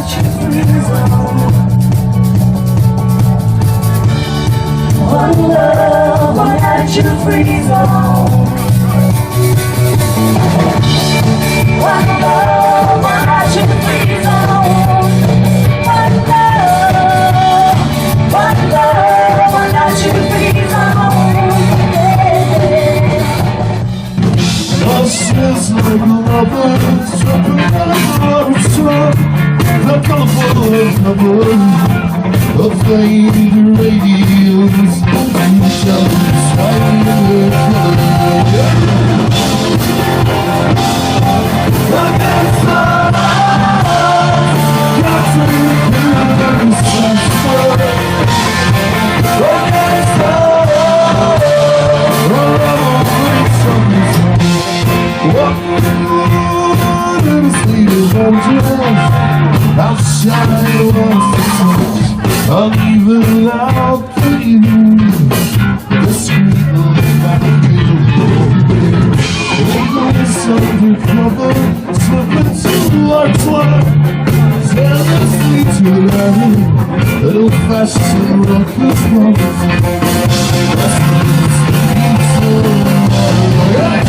let you freeze on. One love won't let you freeze on. One love won't let you freeze on. One love won't let you freeze on. Us like lovers, jumping out of love truck. The colorful cover of faded radios. You shall decide your color. I guess I got to be transferred. I guess outside of the sun, I'll even out for you. The sweet little baby, always undercover, slipping to our twilight, endlessly tonight, little fashioned rockers, that's the